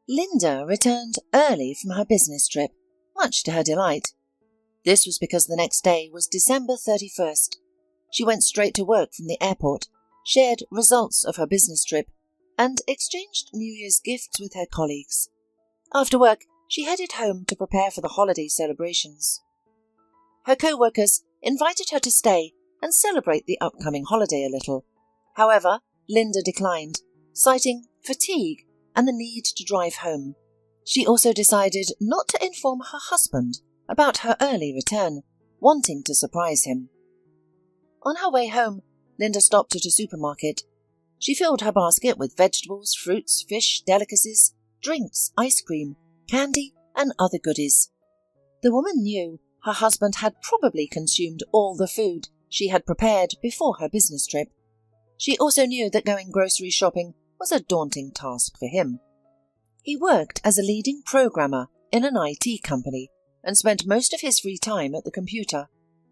Linda returned early from her business trip, much to her delight. This was because the next day was December 31st. She went straight to work from the airport, shared results of her business trip, and exchanged New Year's gifts with her colleagues. After work, she headed home to prepare for the holiday celebrations. Her co-workers invited her to stay and celebrate the upcoming holiday a little. However, Linda declined, citing fatigue and the need to drive home. She also decided not to inform her husband about her early return, wanting to surprise him. On her way home, Linda stopped at a supermarket. She filled her basket with vegetables, fruits, fish, delicacies, drinks, ice cream, candy, and other goodies. The woman knew her husband had probably consumed all the food she had prepared before her business trip. She also knew that going grocery shopping was a daunting task for him. He worked as a leading programmer in an IT company and spent most of his free time at the computer.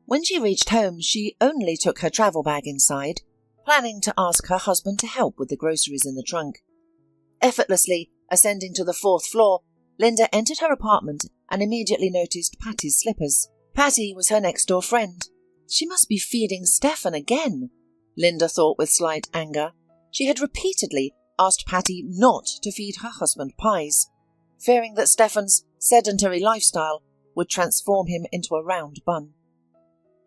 When she reached home, she only took her travel bag inside, planning to ask her husband to help with the groceries in the trunk. Effortlessly ascending to the 4th floor, Linda entered her apartment and immediately noticed Patty's slippers. Patty was her next-door friend. She must be feeding Stefan again, Linda thought with slight anger. She had repeatedly asked Patty not to feed her husband pies, fearing that Stefan's sedentary lifestyle would transform him into a round bun.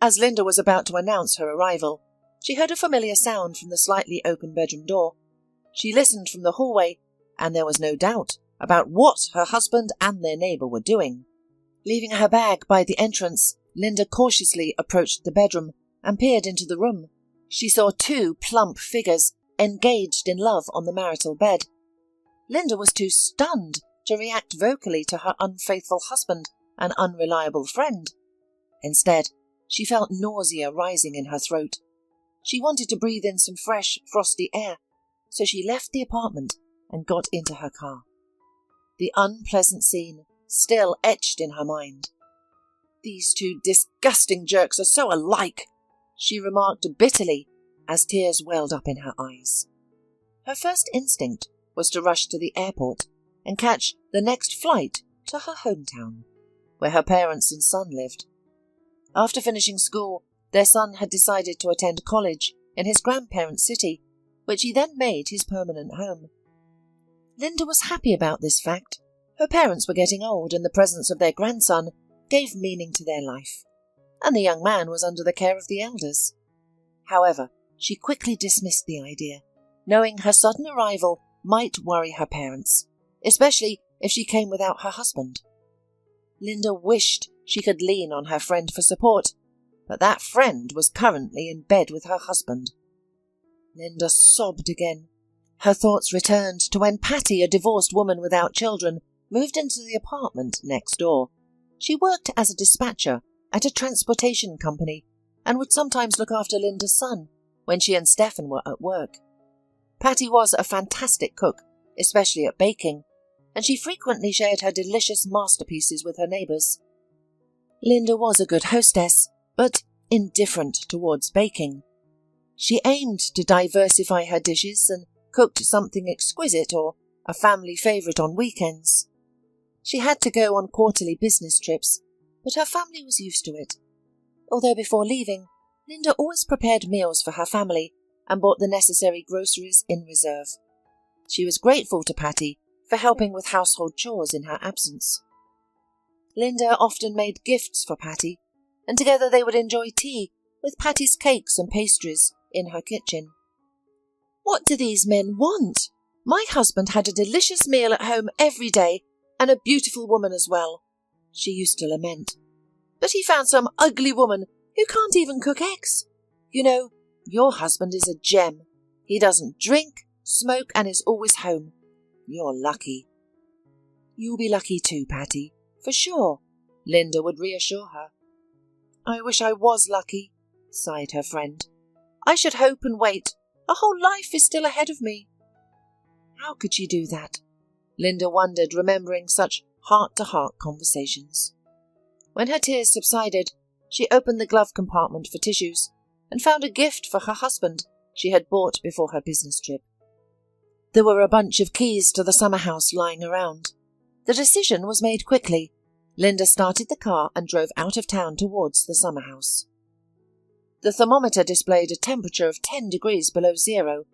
As Linda was about to announce her arrival, she heard a familiar sound from the slightly open bedroom door. She listened from the hallway, and there was no doubt about what her husband and their neighbour were doing. Leaving her bag by the entrance, Linda cautiously approached the bedroom and peered into the room. She saw 2 plump figures engaged in love on the marital bed. Linda was too stunned to react vocally to her unfaithful husband and unreliable friend. Instead, she felt nausea rising in her throat. She wanted to breathe in some fresh, frosty air, so she left the apartment and got into her car. The unpleasant scene still etched in her mind. "These 2 disgusting jerks are so alike," she remarked bitterly as tears welled up in her eyes. Her first instinct was to rush to the airport and catch the next flight to her hometown, where her parents and son lived. After finishing school, their son had decided to attend college in his grandparents' city, which he then made his permanent home. Linda was happy about this fact. Her parents were getting old, and the presence of their grandson gave meaning to their life, and the young man was under the care of the elders. However, she quickly dismissed the idea, knowing her sudden arrival might worry her parents, especially if she came without her husband. Linda wished she could lean on her friend for support, but that friend was currently in bed with her husband. Linda sobbed again. Her thoughts returned to when Patty, a divorced woman without children, moved into the apartment next door. She worked as a dispatcher at a transportation company and would sometimes look after Linda's son when she and Stefan were at work. Patty was a fantastic cook, especially at baking, and she frequently shared her delicious masterpieces with her neighbours. Linda was a good hostess, but indifferent towards baking. She aimed to diversify her dishes and cooked something exquisite or a family favourite on weekends. She had to go on quarterly business trips, but her family was used to it. Although before leaving, Linda always prepared meals for her family and bought the necessary groceries in reserve. She was grateful to Patty for helping with household chores in her absence. Linda often made gifts for Patty, and together they would enjoy tea with Patty's cakes and pastries in her kitchen. "What do these men want? My husband had a delicious meal at home every day, and a beautiful woman as well," she used to lament. "But he found some ugly woman who can't even cook eggs. You know, your husband is a gem. He doesn't drink, smoke, and is always home. You're lucky." "You'll be lucky too, Patty, for sure," Linda would reassure her. "I wish I was lucky," sighed her friend. "I should hope and wait. A whole life is still ahead of me." How could she do that? Linda wondered, remembering such heart-to-heart conversations. When her tears subsided, she opened the glove compartment for tissues and found a gift for her husband she had bought before her business trip. There were a bunch of keys to the summer house lying around. The decision was made quickly. Linda started the car and drove out of town towards the summer house. The thermometer displayed a temperature of 10 degrees below zero.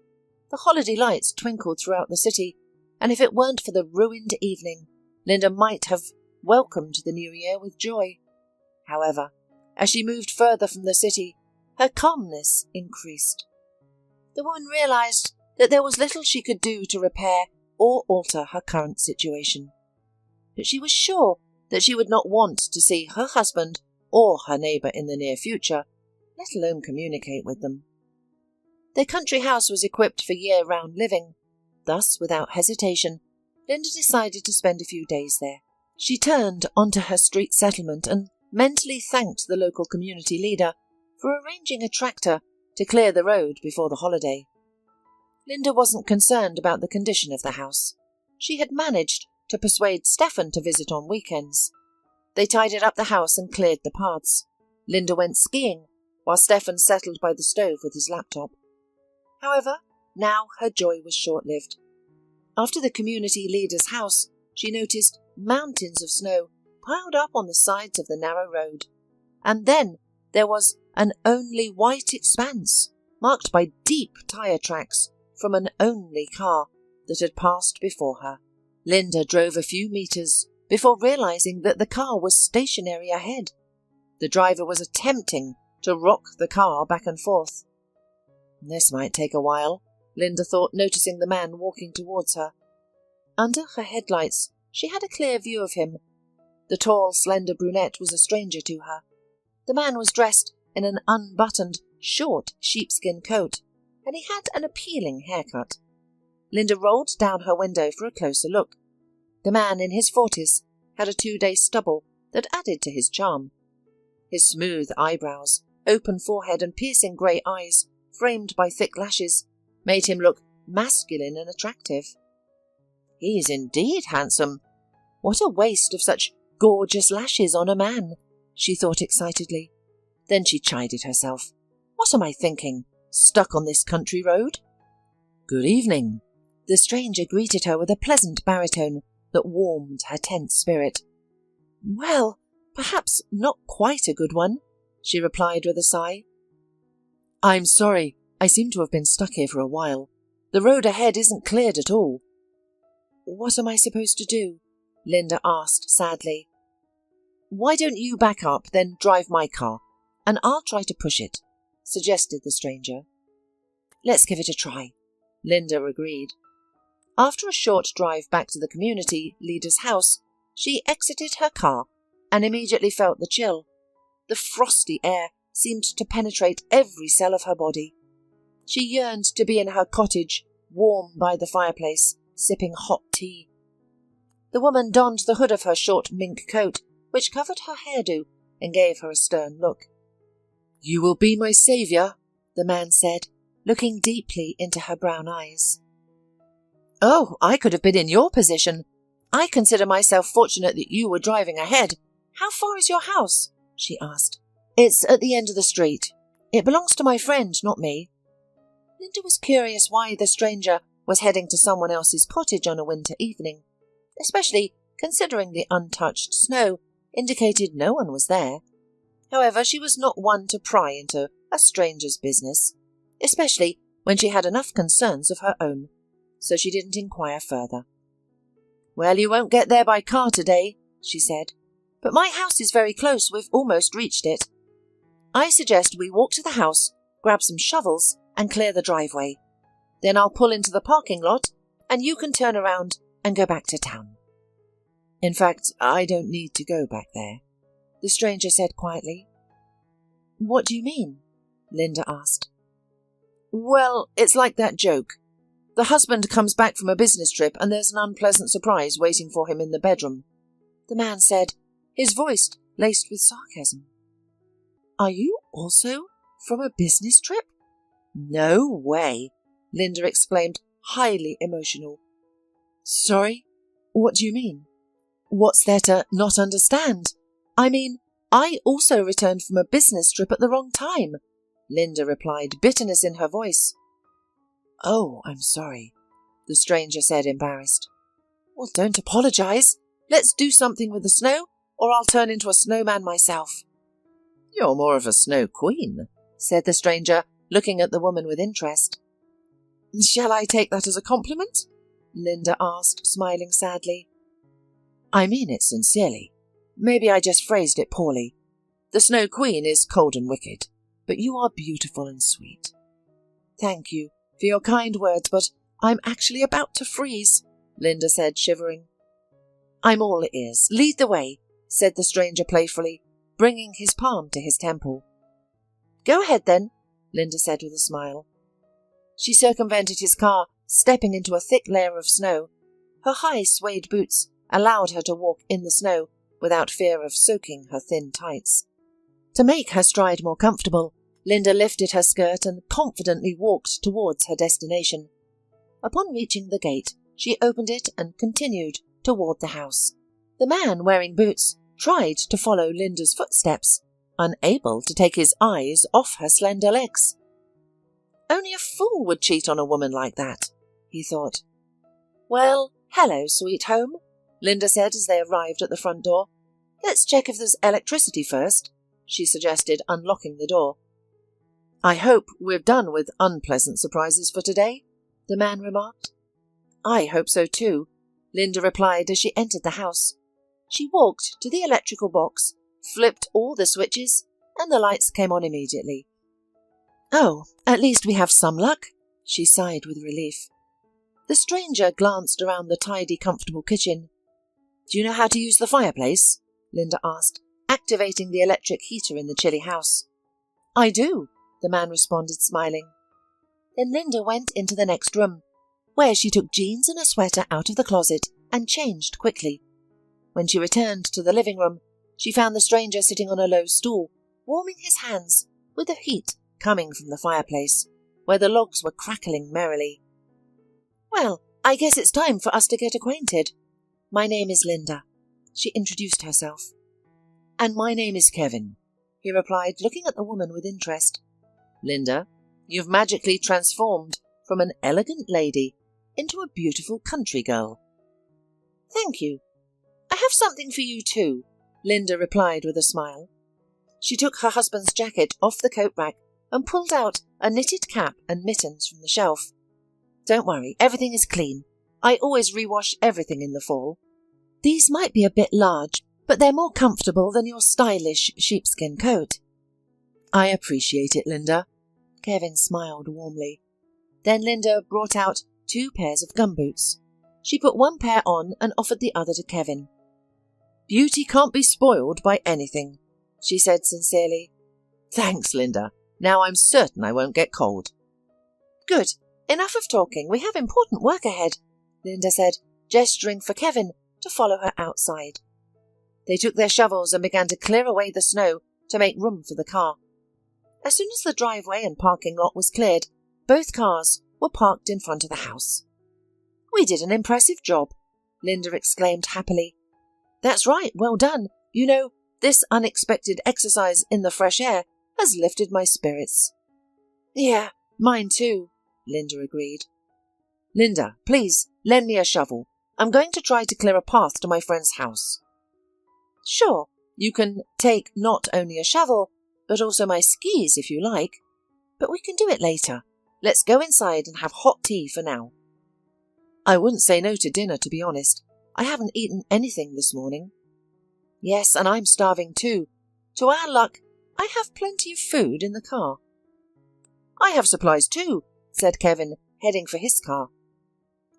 The holiday lights twinkled throughout the city, and if it weren't for the ruined evening, Linda might have welcomed the new year with joy. However, as she moved further from the city, her calmness increased. The woman realized that there was little she could do to repair or alter her current situation. But she was sure that she would not want to see her husband or her neighbour in the near future, let alone communicate with them. Their country house was equipped for year-round living. Thus, without hesitation, Linda decided to spend a few days there. She turned onto her street settlement and mentally thanked the local community leader for arranging a tractor to clear the road before the holiday. Linda wasn't concerned about the condition of the house. She had managed to persuade Stefan to visit on weekends. They tidied up the house and cleared the paths. Linda went skiing, while Stefan settled by the stove with his laptop. However, now her joy was short-lived. After the community leader's house, she noticed mountains of snow piled up on the sides of the narrow road. And then there was an only white expanse, marked by deep tyre tracks from an only car that had passed before her. Linda drove a few metres before realising that the car was stationary ahead. The driver was attempting to rock the car back and forth. This might take a while, Linda thought, noticing the man walking towards her. Under her headlights, she had a clear view of him. The tall, slender brunette was a stranger to her. The man was dressed in an unbuttoned, short sheepskin coat, and he had an appealing haircut. Linda rolled down her window for a closer look. The man in his 40s had a 2-day stubble that added to his charm. His smooth eyebrows, open forehead and piercing grey eyes, framed by thick lashes, made him look masculine and attractive. He is indeed handsome. What a waste of such gorgeous lashes on a man, she thought excitedly. Then she chided herself. What am I thinking? Stuck on this country road? Good evening. The stranger greeted her with a pleasant baritone that warmed her tense spirit. Well, perhaps not quite a good one, she replied with a sigh. I'm sorry, I seem to have been stuck here for a while. The road ahead isn't cleared at all. What am I supposed to do? Linda asked sadly. Why don't you back up, then drive my car, and I'll try to push it, suggested the stranger. Let's give it a try, Linda agreed. After a short drive back to the community leader's house, she exited her car and immediately felt the chill. The frosty air seemed to penetrate every cell of her body. She yearned to be in her cottage, warm by the fireplace, sipping hot tea. The woman donned the hood of her short mink coat, which covered her hairdo, and gave her a stern look. You will be my saviour, the man said, looking deeply into her brown eyes. Oh, I could have been in your position. I consider myself fortunate that you were driving ahead. How far is your house? She asked. It's at the end of the street. It belongs to my friend, not me. Linda was curious why the stranger was heading to someone else's cottage on a winter evening, especially considering the untouched snow indicated no one was there. However, she was not one to pry into a stranger's business, especially when she had enough concerns of her own, so she didn't inquire further. Well, you won't get there by car today, she said, but my house is very close. We've almost reached it. I suggest we walk to the house, grab some shovels, and clear the driveway. Then I'll pull into the parking lot, and you can turn around and go back to town. In fact, I don't need to go back there, the stranger said quietly. What do you mean? Linda asked. Well, it's like that joke. The husband comes back from a business trip and there's an unpleasant surprise waiting for him in the bedroom, the man said, his voice laced with sarcasm. Are you also from a business trip? No way, Linda exclaimed, highly emotional. Sorry? What do you mean? What's there to not understand? I mean, I also returned from a business trip at the wrong time, Linda replied, bitterness in her voice. Oh, I'm sorry. the stranger said, embarrassed. Well, don't apologize. Let's do something with the snow, or I'll turn into a snowman myself. You're more of a snow queen, said the stranger, looking at the woman with interest. Shall I take that as a compliment? Linda asked, smiling sadly. I mean it sincerely. Maybe I just phrased it poorly. The Snow Queen is cold and wicked, but you are beautiful and sweet. Thank you for your kind words, but I'm actually about to freeze, Linda said, shivering. I'm all ears. Lead the way, said the stranger playfully, bringing his palm to his temple. Go ahead then, Linda said with a smile. She circumvented his car, stepping into a thick layer of snow. Her high suede boots allowed her to walk in the snow without fear of soaking her thin tights. To make her stride more comfortable, Linda lifted her skirt and confidently walked towards her destination. Upon reaching the gate, she opened it and continued toward the house. The man wearing boots tried to follow Linda's footsteps, unable to take his eyes off her slender legs. Only a fool would cheat on a woman like that, he thought. Well, hello, sweet home, Linda said as they arrived at the front door. Let's check if there's electricity first, she suggested, unlocking the door. I hope we're done with unpleasant surprises for today, the man remarked. I hope so too, Linda replied as she entered the house. She walked to the electrical box, flipped all the switches, and the lights came on immediately. Oh, at least we have some luck, she sighed with relief. The stranger glanced around the tidy, comfortable kitchen. Do you know how to use the fireplace? Linda asked, activating the electric heater in the chilly house. I do, the man responded, smiling. Then Linda went into the next room, where she took jeans and a sweater out of the closet and changed quickly. When she returned to the living room, she found the stranger sitting on a low stool, warming his hands with the heat coming from the fireplace, where the logs were crackling merrily. Well, I guess it's time for us to get acquainted. My name is Linda, she introduced herself. And my name is Kevin, he replied, looking at the woman with interest. Linda, you've magically transformed from an elegant lady into a beautiful country girl. Thank you. I have something for you too, Linda replied with a smile. She took her husband's jacket off the coat rack and pulled out a knitted cap and mittens from the shelf. Don't worry, everything is clean. I always rewash everything in the fall. These might be a bit large, but they're more comfortable than your stylish sheepskin coat. I appreciate it, Linda. Kevin smiled warmly. Then Linda brought out 2 pairs of gumboots. She put one pair on and offered the other to Kevin. Beauty can't be spoiled by anything, she said sincerely. Thanks, Linda. Now I'm certain I won't get cold. Good. Enough of talking. We have important work ahead, Linda said, gesturing for Kevin to follow her outside. They took their shovels and began to clear away the snow to make room for the car. As soon as the driveway and parking lot was cleared, both cars were parked in front of the house. We did an impressive job, Linda exclaimed happily. That's right, well done. You know, this unexpected exercise in the fresh air has lifted my spirits. Yeah, mine too, Linda agreed. Linda, please, lend me a shovel. I'm going to try to clear a path to my friend's house. Sure, you can take not only a shovel, but also my skis if you like. But we can do it later. Let's go inside and have hot tea for now. I wouldn't say no to dinner, to be honest. I haven't eaten anything this morning. Yes, and I'm starving too. To our luck, I have plenty of food in the car. I have supplies too, said Kevin, heading for his car.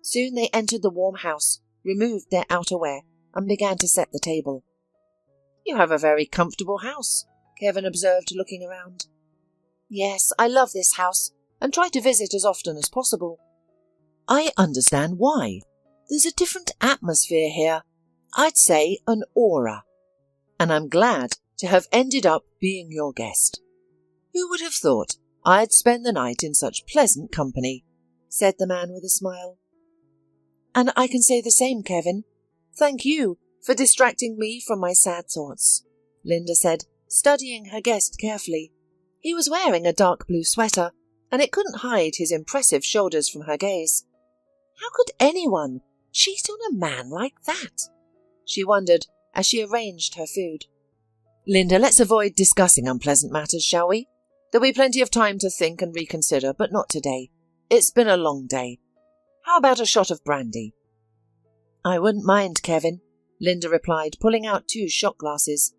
Soon they entered the warm house, removed their outerwear, and began to set the table. You have a very comfortable house, Kevin observed, looking around. Yes, I love this house, and try to visit as often as possible. I understand why. There's a different atmosphere here. I'd say an aura. And I'm glad to have ended up being your guest. Who would have thought I'd spend the night in such pleasant company, said the man with a smile. And I can say the same, Kevin. Thank you for distracting me from my sad thoughts, Linda said, studying her guest carefully. He was wearing a dark blue sweater, and it couldn't hide his impressive shoulders from her gaze. How could anyone cheat on a man like that? She wondered as she arranged her food. Linda, let's avoid discussing unpleasant matters, shall we? There'll be plenty of time to think and reconsider, but not today. It's been a long day. How about a shot of brandy? I wouldn't mind, Kevin, Linda replied, pulling out 2 shot glasses.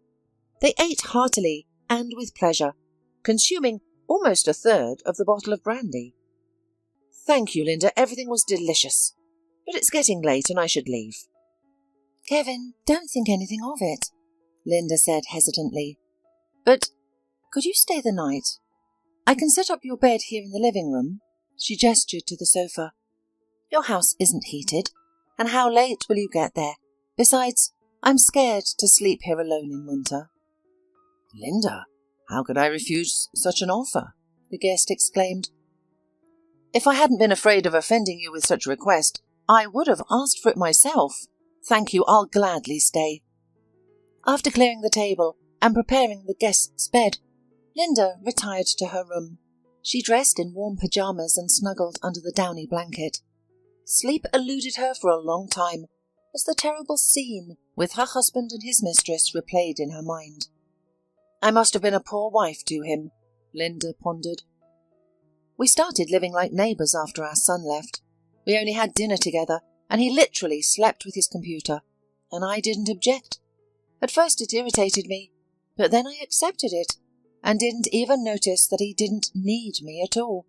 They ate heartily and with pleasure, consuming almost a third of the bottle of brandy. Thank you, Linda. Everything was delicious. But it's getting late and I should leave. Kevin, don't think anything of it, Linda said hesitantly. But could you stay the night? I can set up your bed here in the living room. She gestured to the sofa. Your house isn't heated, and how late will you get there? Besides, I'm scared to sleep here alone in winter. Linda, how could I refuse such an offer? The guest exclaimed. If I hadn't been afraid of offending you with such a request, I would have asked for it myself. Thank you, I'll gladly stay. After clearing the table and preparing the guest's bed, Linda retired to her room. She dressed in warm pyjamas and snuggled under the downy blanket. Sleep eluded her for a long time, as the terrible scene with her husband and his mistress replayed in her mind. I must have been a poor wife to him, Linda pondered. We started living like neighbours after our son left. We only had dinner together, and he literally slept with his computer, and I didn't object. At first it irritated me, but then I accepted it, and didn't even notice that he didn't need me at all.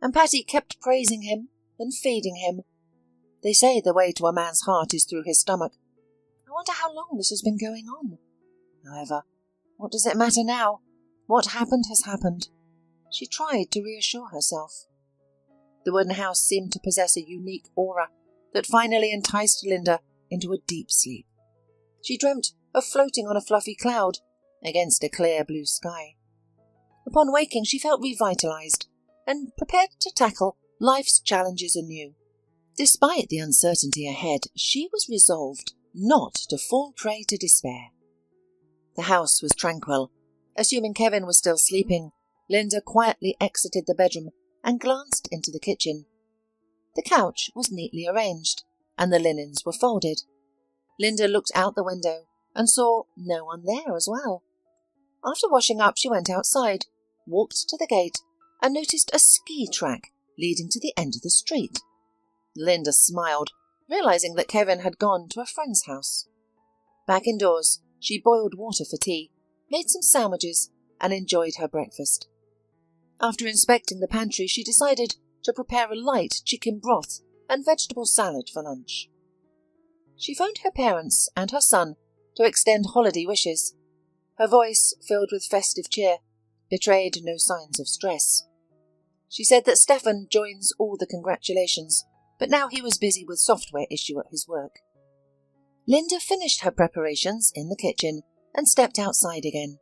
And Patty kept praising him and feeding him. They say the way to a man's heart is through his stomach. I wonder how long this has been going on. However, what does it matter now? What happened has happened. She tried to reassure herself. The wooden house seemed to possess a unique aura that finally enticed Linda into a deep sleep. She dreamt of floating on a fluffy cloud against a clear blue sky. Upon waking, she felt revitalized and prepared to tackle life's challenges anew. Despite the uncertainty ahead, she was resolved not to fall prey to despair. The house was tranquil. Assuming Kevin was still sleeping, Linda quietly exited the bedroom and glanced into the kitchen. The couch was neatly arranged, and the linens were folded. Linda looked out the window and saw no one there as well. After washing up, she went outside, walked to the gate, and noticed a ski track leading to the end of the street. Linda smiled, realizing that Kevin had gone to a friend's house. Back indoors, she boiled water for tea, made some sandwiches, and enjoyed her breakfast. After inspecting the pantry, she decided to prepare a light chicken broth and vegetable salad for lunch. She phoned her parents and her son to extend holiday wishes. Her voice, filled with festive cheer, betrayed no signs of stress. She said that Stefan joins all the congratulations, but now he was busy with software issue at his work. Linda finished her preparations in the kitchen and stepped outside again.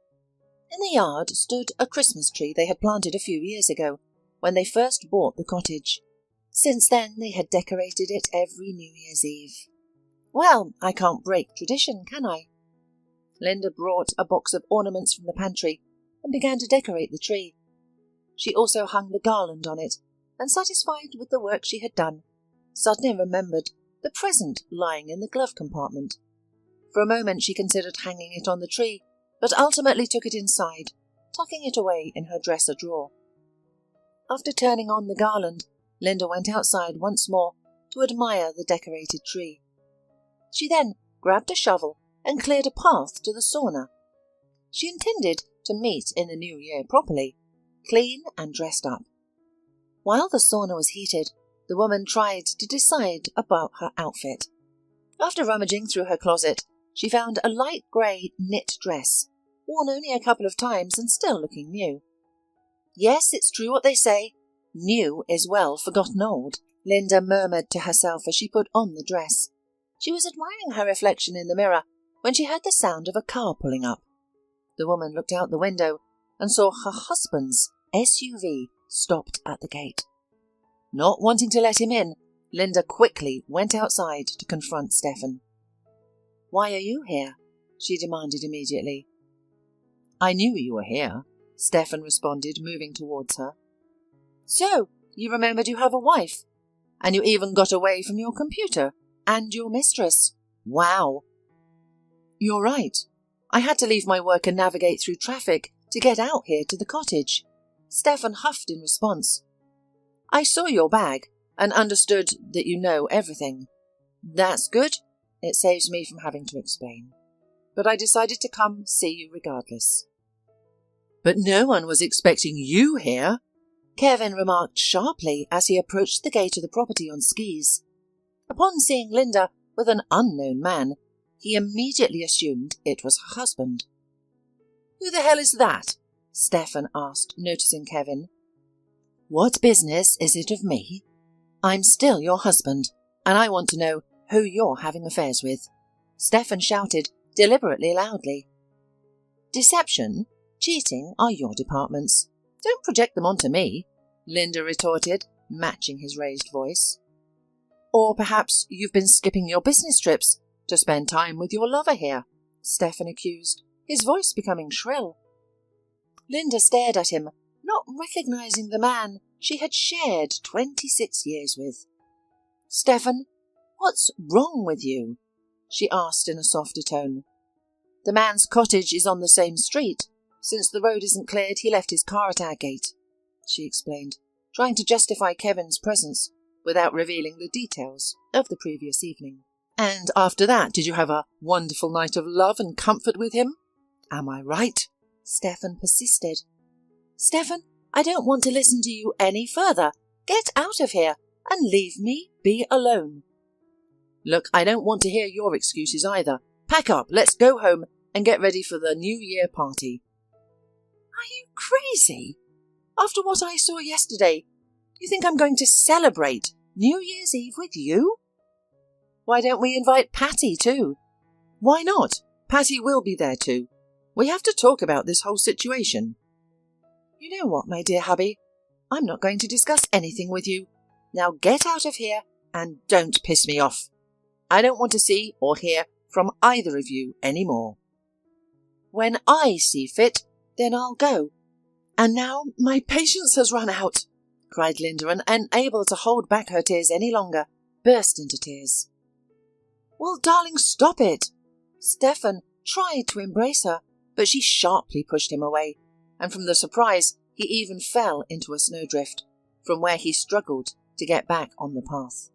In the yard stood a Christmas tree they had planted a few years ago, when they first bought the cottage. Since then, they had decorated it every New Year's Eve. Well, I can't break tradition, can I? Linda brought a box of ornaments from the pantry and began to decorate the tree. She also hung the garland on it, and satisfied with the work she had done, suddenly remembered the present lying in the glove compartment. For a moment she considered hanging it on the tree, but ultimately took it inside, tucking it away in her dresser drawer. After turning on the garland, Linda went outside once more to admire the decorated tree. She then grabbed a shovel and cleared a path to the sauna. She intended to meet in the new year properly, clean and dressed up. While the sauna was heated, the woman tried to decide about her outfit. After rummaging through her closet, she found a light grey knit dress, worn only a couple of times and still looking new. Yes, it's true what they say. New is well forgotten old, Linda murmured to herself as she put on the dress. She was admiring her reflection in the mirror when she heard the sound of a car pulling up. The woman looked out the window and saw her husband's SUV stopped at the gate. Not wanting to let him in, Linda quickly went outside to confront Stefan. "Why are you here?" she demanded immediately. "I knew you were here," Stefan responded, moving towards her. "So, you remembered you have a wife? And you even got away from your computer and your mistress. Wow. You're right. I had to leave my work and navigate through traffic to get out here to the cottage. Stefan huffed in response. I saw your bag and understood that you know everything. That's good. It saves me from having to explain. But I decided to come see you regardless. But no one was expecting you here, Kevin remarked sharply as he approached the gate of the property on skis. Upon seeing Linda with an unknown man, he immediately assumed it was her husband. Who the hell is that? Stefan asked, noticing Kevin. What business is it of me? I'm still your husband, and I want to know who you're having affairs with, Stefan shouted, deliberately loudly. Deception, cheating are your departments. Don't project them onto me, Linda retorted, matching his raised voice. Or perhaps you've been skipping your business trips to spend time with your lover here, Stefan accused, his voice becoming shrill. Linda stared at him, not recognizing the man she had shared 26 years with. Stefan, what's wrong with you? She asked in a softer tone. The man's cottage is on the same street. Since the road isn't cleared, he left his car at our gate, she explained, trying to justify Kevin's presence without revealing the details of the previous evening. And after that, did you have a wonderful night of love and comfort with him? Am I right? Stefan persisted. Stefan, I don't want to listen to you any further. Get out of here and leave me be alone. Look, I don't want to hear your excuses either. Pack up, let's go home and get ready for the New Year party. Are you crazy? After what I saw yesterday, you think I'm going to celebrate New Year's Eve with you? Why don't we invite Patty too? Why not? Patty will be there too. We have to talk about this whole situation. You know what, my dear hubby? I'm not going to discuss anything with you. Now get out of here and don't piss me off. I don't want to see or hear from either of you any more. When I see fit, then I'll go. And now my patience has run out, cried Linda, and unable to hold back her tears any longer, burst into tears. Well, darling, stop it. Stefan tried to embrace her, but she sharply pushed him away, and from the surprise he even fell into a snowdrift, from where he struggled to get back on the path.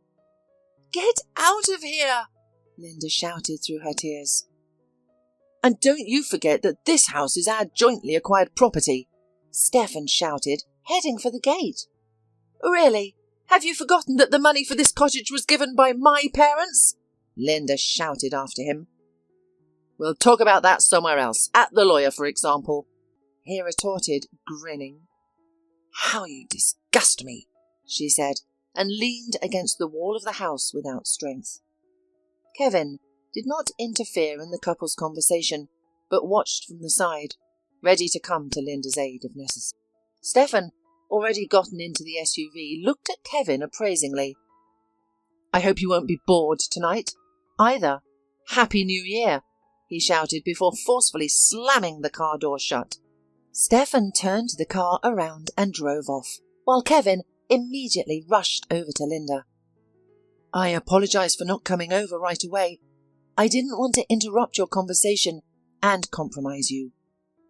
Get out of here, Linda shouted through her tears. And don't you forget that this house is our jointly acquired property, Stefan shouted, heading for the gate. Really? Have you forgotten that the money for this cottage was given by my parents? Linda shouted after him. We'll talk about that somewhere else, at the lawyer, for example, he retorted, grinning. How you disgust me, she said, and leaned against the wall of the house without strength. Kevin did not interfere in the couple's conversation, but watched from the side, ready to come to Linda's aid if necessary. Stefan, already gotten into the SUV, looked at Kevin appraisingly. I hope you won't be bored tonight, either. Happy New Year, he shouted before forcefully slamming the car door shut. Stefan turned the car around and drove off, while Kevin immediately rushed over to Linda. I apologize for not coming over right away. I didn't want to interrupt your conversation and compromise you,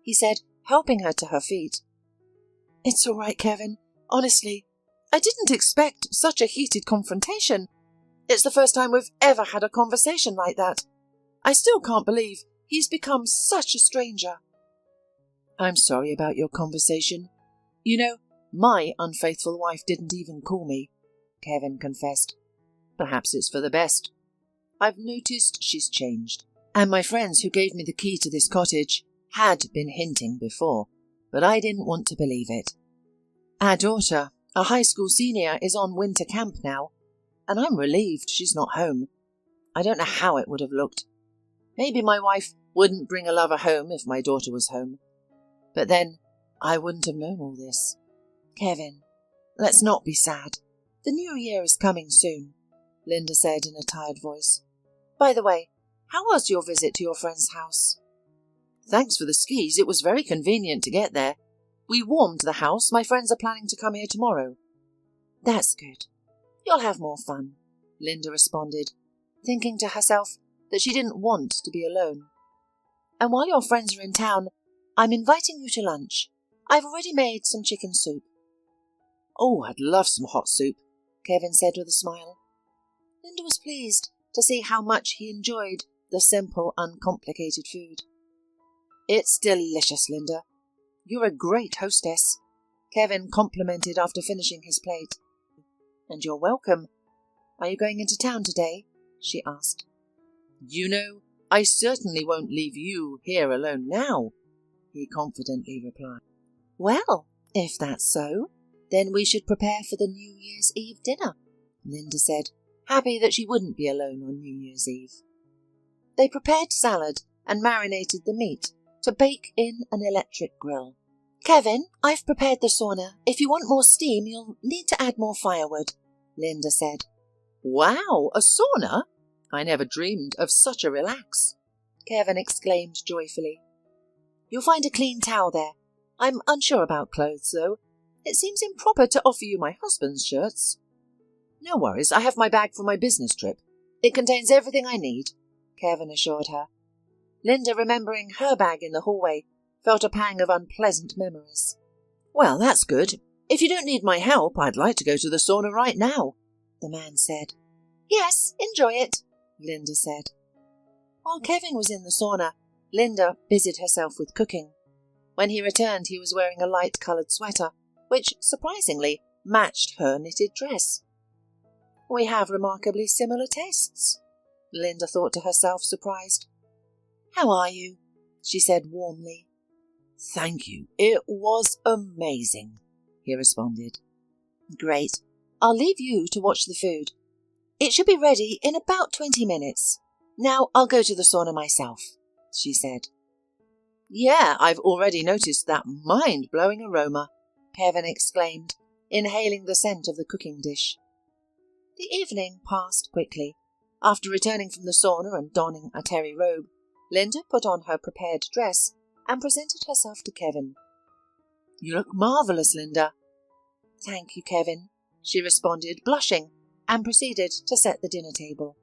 he said, helping her to her feet. It's all right, Kevin. Honestly, I didn't expect such a heated confrontation. It's the first time we've ever had a conversation like that. I still can't believe he's become such a stranger. I'm sorry about your conversation. You know, my unfaithful wife didn't even call me, Kevin confessed. Perhaps it's for the best. I've noticed she's changed, and my friends who gave me the key to this cottage had been hinting before, but I didn't want to believe it. Our daughter, a high school senior, is on winter camp now, and I'm relieved she's not home. I don't know how it would have looked. Maybe my wife wouldn't bring a lover home if my daughter was home. But then I wouldn't have known all this. Kevin, let's not be sad. The new year is coming soon, Linda said in a tired voice. By the way, how was your visit to your friend's house? Thanks for the skis. It was very convenient to get there. We warmed the house. My friends are planning to come here tomorrow. That's good. You'll have more fun, Linda responded, thinking to herself that she didn't want to be alone. And while your friends are in town, I'm inviting you to lunch. I've already made some chicken soup. Oh, I'd love some hot soup, Kevin said with a smile. Linda was pleased to see how much he enjoyed the simple, uncomplicated food. It's delicious, Linda. You're a great hostess, Kevin complimented after finishing his plate. And you're welcome. Are you going into town today? She asked. You know, I certainly won't leave you here alone now, he confidently replied. Well, if that's so, then we should prepare for the New Year's Eve dinner, Linda said, happy that she wouldn't be alone on New Year's Eve. They prepared salad and marinated the meat to bake in an electric grill. Kevin, I've prepared the sauna. If you want more steam, you'll need to add more firewood, Linda said. Wow, a sauna? I never dreamed of such a relax, Kevin exclaimed joyfully. You'll find a clean towel there. I'm unsure about clothes, though. It seems improper to offer you my husband's shirts. No worries, I have my bag for my business trip. It contains everything I need, Kevin assured her. Linda, remembering her bag in the hallway, felt a pang of unpleasant memories. Well, that's good. If you don't need my help, I'd like to go to the sauna right now, the man said. Yes, enjoy it, Linda said. While Kevin was in the sauna, Linda busied herself with cooking. When he returned, he was wearing a light-coloured sweater, which, surprisingly, matched her knitted dress. We have remarkably similar tastes, Linda thought to herself, surprised. How are you? She said warmly. Thank you. It was amazing, he responded. Great. I'll leave you to watch the food. It should be ready in about 20 minutes. Now I'll go to the sauna myself, she said. Yeah, I've already noticed that mind-blowing aroma, Kevin exclaimed, inhaling the scent of the cooking dish. The evening passed quickly. After returning from the sauna and donning a terry robe, Linda put on her prepared dress and presented herself to Kevin. You look marvellous, Linda. Thank you, Kevin, she responded, blushing, and proceeded to set the dinner table.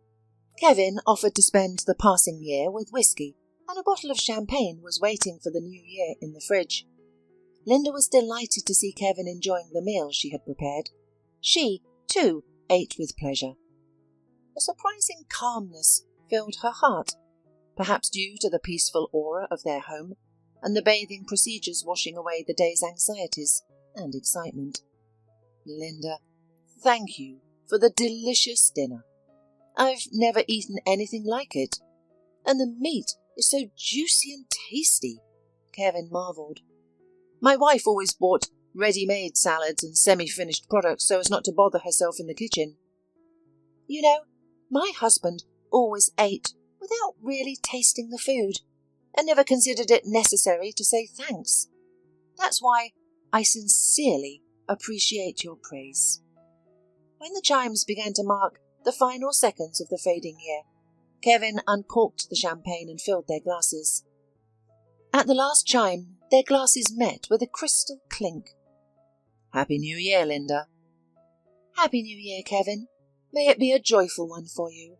Kevin offered to spend the passing year with whiskey, and a bottle of champagne was waiting for the new year in the fridge. Linda was delighted to see Kevin enjoying the meal she had prepared. She, too, ate with pleasure. A surprising calmness filled her heart, perhaps due to the peaceful aura of their home and the bathing procedures washing away the day's anxieties and excitement. Linda, thank you for the delicious dinner. I've never eaten anything like it, and the meat is so juicy and tasty, Kevin marvelled. My wife always bought ready-made salads and semi-finished products so as not to bother herself in the kitchen. You know, my husband always ate without really tasting the food and never considered it necessary to say thanks. That's why I sincerely appreciate your praise. When the chimes began to mark the final seconds of the fading year, Kevin uncorked the champagne and filled their glasses. At the last chime, their glasses met with a crystal clink. Happy New Year, Linda. Happy New Year, Kevin. May it be a joyful one for you.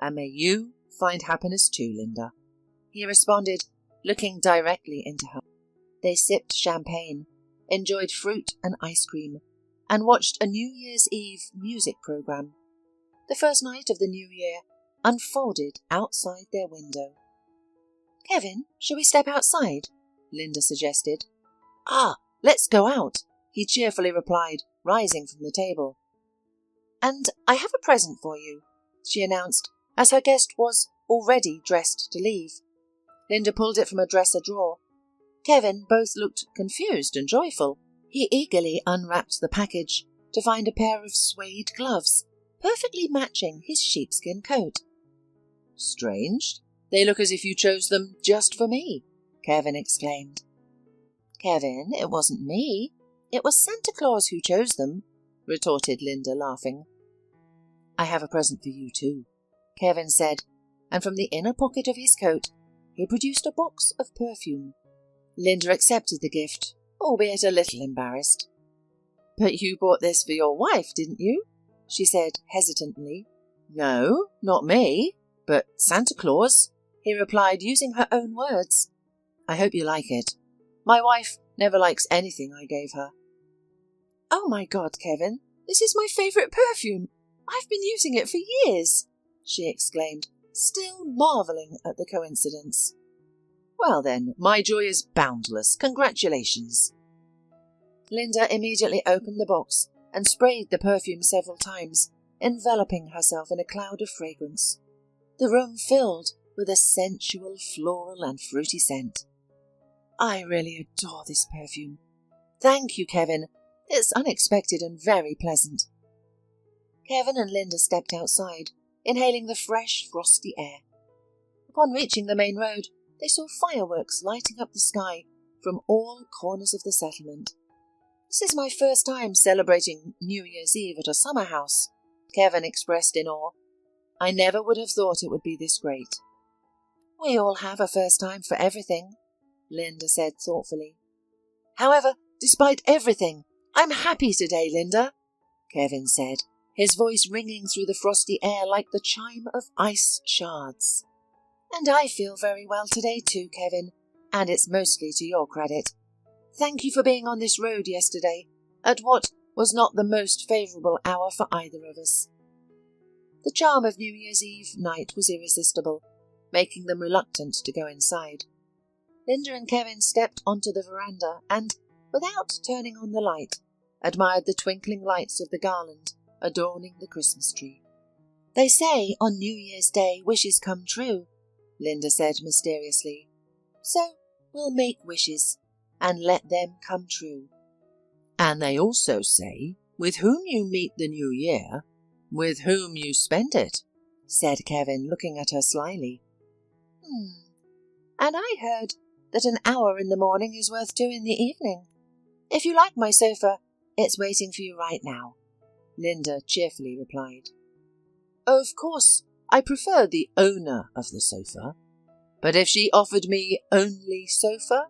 And may you find happiness too, Linda, he responded, looking directly into her. They sipped champagne, enjoyed fruit and ice cream, and watched a New Year's Eve music program. The first night of the new year unfolded outside their window. Kevin, shall we step outside? Linda suggested. Let's go out, he cheerfully replied, rising from the table. And I have a present for you, she announced, as her guest was already dressed to leave. Linda pulled it from a dresser drawer. Kevin both looked confused and joyful. He eagerly unwrapped the package to find a pair of suede gloves, perfectly matching his sheepskin coat. Strange. They look as if you chose them just for me, Kevin exclaimed. Kevin, it wasn't me. It was Santa Claus who chose them, retorted Linda, laughing. I have a present for you too, Kevin said, and from the inner pocket of his coat he produced a box of perfume. Linda accepted the gift, albeit a little embarrassed. But you bought this for your wife, didn't you? she said hesitantly. No, not me, but Santa Claus, he replied using her own words. I hope you like it. My wife never likes anything I gave her. Oh my God, Kevin, this is my favourite perfume. I've been using it for years, she exclaimed, still marvelling at the coincidence. Well then, my joy is boundless. Congratulations. Linda immediately opened the box and sprayed the perfume several times, enveloping herself in a cloud of fragrance. The room filled with a sensual floral and fruity scent. I really adore this perfume. Thank you, Kevin. It's unexpected and very pleasant. Kevin and Linda stepped outside, inhaling the fresh, frosty air. Upon reaching the main road, they saw fireworks lighting up the sky from all corners of the settlement. This is my first time celebrating New Year's Eve at a summer house, Kevin expressed in awe. I never would have thought it would be this great. We all have a first time for everything, Linda said thoughtfully. However, despite everything, I'm happy today, Linda, Kevin said, his voice ringing through the frosty air like the chime of ice shards. And I feel very well today too, Kevin, and it's mostly to your credit. Thank you for being on this road yesterday, at what was not the most favourable hour for either of us. The charm of New Year's Eve night was irresistible, making them reluctant to go inside. Linda and Kevin stepped onto the veranda and, without turning on the light, admired the twinkling lights of the garland adorning the Christmas tree. They say on New Year's Day wishes come true, Linda said mysteriously. So we'll make wishes and let them come true. And they also say, with whom you meet the new year, with whom you spend it, said Kevin, looking at her slyly. And I heard that an hour in the morning is worth two in the evening. If you like my sofa, it's waiting for you right now, Linda cheerfully replied. Of course, I prefer the owner of the sofa, but if she offered me only sofa,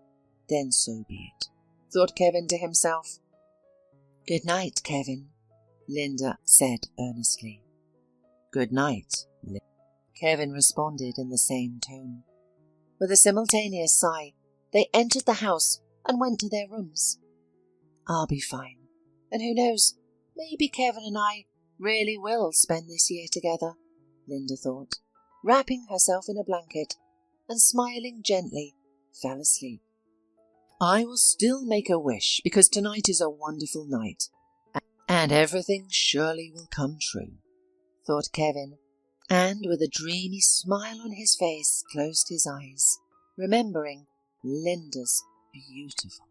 then so be it, thought Kevin to himself. Good night, Kevin, Linda said earnestly. Good night, Kevin responded in the same tone. With a simultaneous sigh, they entered the house and went to their rooms. I'll be fine, and who knows, maybe Kevin and I really will spend this year together, Linda thought, wrapping herself in a blanket and smiling gently, fell asleep. I will still make a wish because tonight is a wonderful night, and everything surely will come true, thought Kevin, and with a dreamy smile on his face closed his eyes, remembering Linda's beautiful